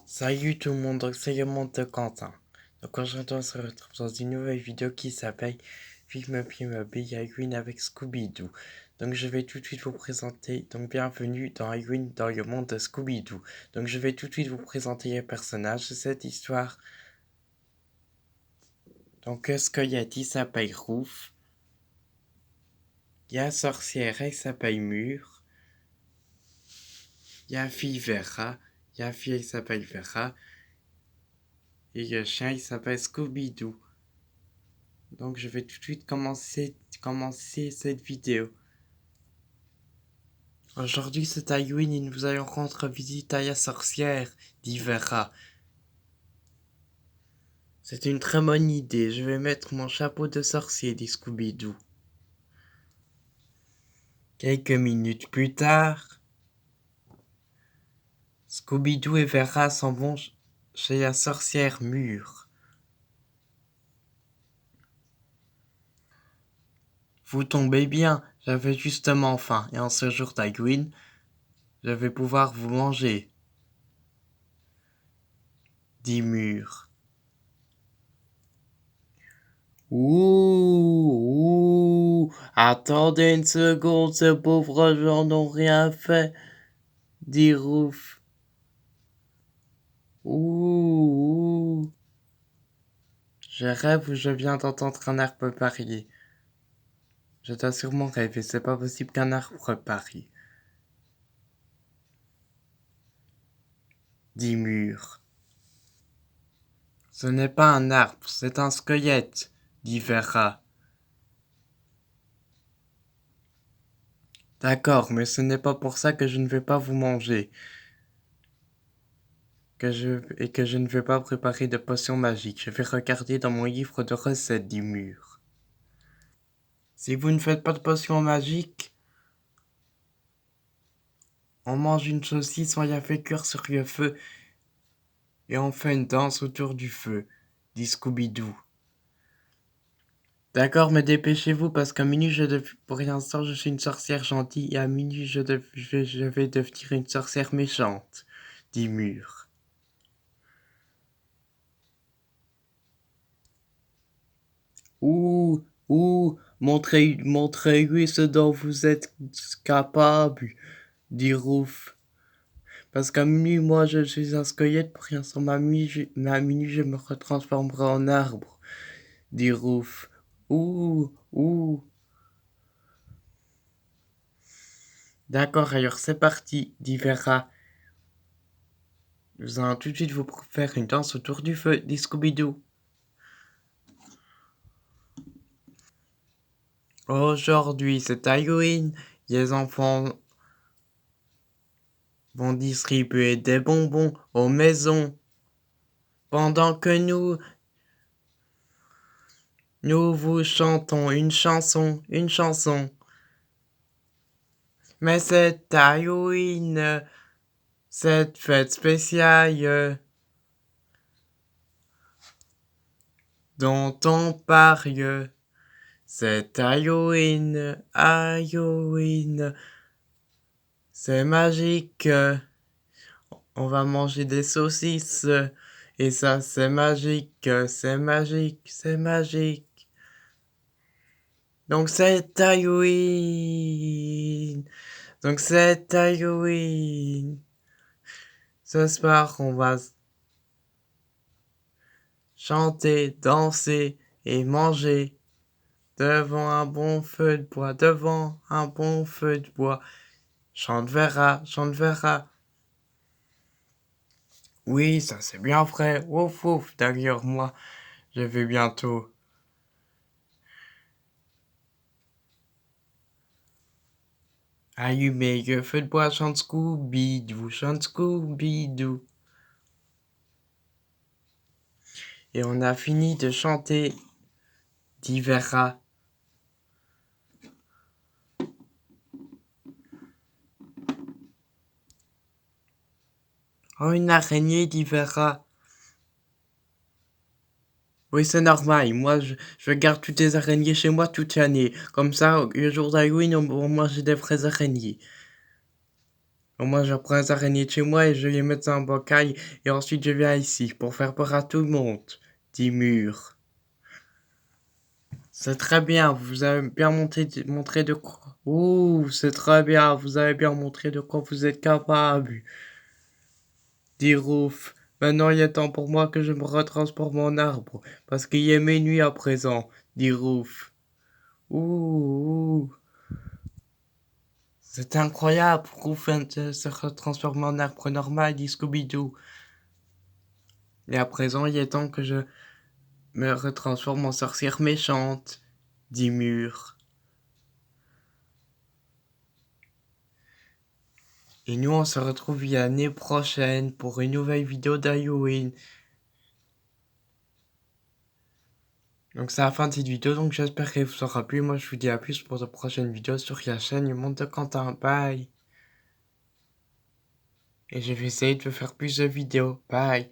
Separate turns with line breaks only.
Salut tout le monde, donc c'est le monde de Quentin. Donc aujourd'hui on se retrouve dans une nouvelle vidéo qui s'appelle Film Playmobil Halloween avec Scooby-Doo. Donc je vais tout de suite vous présenter, donc bienvenue dans Halloween dans le monde de Scooby-Doo. Donc je vais tout de suite vous présenter les personnages de cette histoire. Donc Scoyette il s'appelle Roof. Il y a Sorcière elle s'appelle Mur. Il y a Fille Vera. Il y a Fille elle s'appelle Vera. Et le chien il s'appelle Scooby-Doo. Donc je vais tout de suite commencer cette vidéo. Aujourd'hui c'est Halloween et nous allons rendre visite à la sorcière, dit Vera. C'est une très bonne idée, je vais mettre mon chapeau de sorcier, dit Scooby-Doo. Quelques minutes plus tard, Scooby-Doo et Vera s'en vont chez la sorcière Mûre. Vous tombez bien, j'avais justement faim et en ce jour d'Halloween, je vais pouvoir vous manger, dit Mûre. Ouh, attendez une seconde, ces pauvres gens n'ont rien fait, dit Roof. Ouh, je rêve ou je viens d'entendre un arbre parier. Je dois sûrement rêver, c'est pas possible qu'un arbre parie, dit Mûre. Ce n'est pas un arbre, c'est un squelette, dit Vera. D'accord, mais ce n'est pas pour ça que je ne vais pas vous manger. Que je ne vais pas préparer de potions magiques. Je vais regarder dans mon livre de recettes, dit Mûre. Si vous ne faites pas de potions magiques, on mange une saucisse, on la fait cuire sur le feu et on fait une danse autour du feu, dit Scooby-Doo. D'accord, mais dépêchez-vous parce qu'à minuit, pour l'instant, je suis une sorcière gentille et à minuit, je vais devenir une sorcière méchante, dit Mûre. Montrez-lui ce dont vous êtes capable, dit Roof. Parce qu'à minuit, moi, je suis un squelette, pour rien sur mais à minuit, je me retransformerai en arbre, dit Roof. Ouh. D'accord, alors c'est parti, dit Vera. Nous allons tout de suite vous faire une danse autour du feu, dit Scooby-Doo. Aujourd'hui, c'est Halloween. Les enfants vont distribuer des bonbons aux maisons. Pendant que nous vous chantons une chanson. Mais c'est Halloween, cette fête spéciale dont on parle. C'est Halloween, c'est magique. On va manger des saucisses et ça c'est magique. Donc c'est Halloween. Ce soir, on va chanter, danser et manger devant un bon feu de bois. Chante Vera. Oui, ça c'est bien vrai. Ouf, derrière moi, je vais bientôt. Allumer le feu de bois, chante Scooby-Doo. Et on a fini de chanter, dit Vera. Oh, une araignée, dit Vera. Oui, c'est normal. Moi, je garde toutes les araignées chez moi toute l'année. Comme ça, le jour d'Halloween, on mange des vraies araignées. Moi, je prends les araignées de chez moi et je les mets dans un bocal et ensuite je viens ici pour faire peur à tout le monde, dit Mur. C'est très bien, vous avez bien montré de quoi. Ouh, c'est très bien, vous avez bien montré de quoi vous êtes capable, dit Roof. Maintenant, il est temps pour moi que je me retransforme en arbre, parce qu'il est minuit à présent, dit Roof. Ouh, c'est incroyable, Roof vient de se retransformer en arbre normal, dit Scooby-Doo. Et à présent, il est temps que je me retransforme en sorcière méchante, dit Mur. Et nous, on se retrouve l'année prochaine pour une nouvelle vidéo d'Halloween. Donc c'est la fin de cette vidéo, donc j'espère qu'elle vous aura plu. Moi, je vous dis à plus pour de prochaines vidéos sur la chaîne du Monde de Quentin. Bye. Et je vais essayer de faire plus de vidéos. Bye.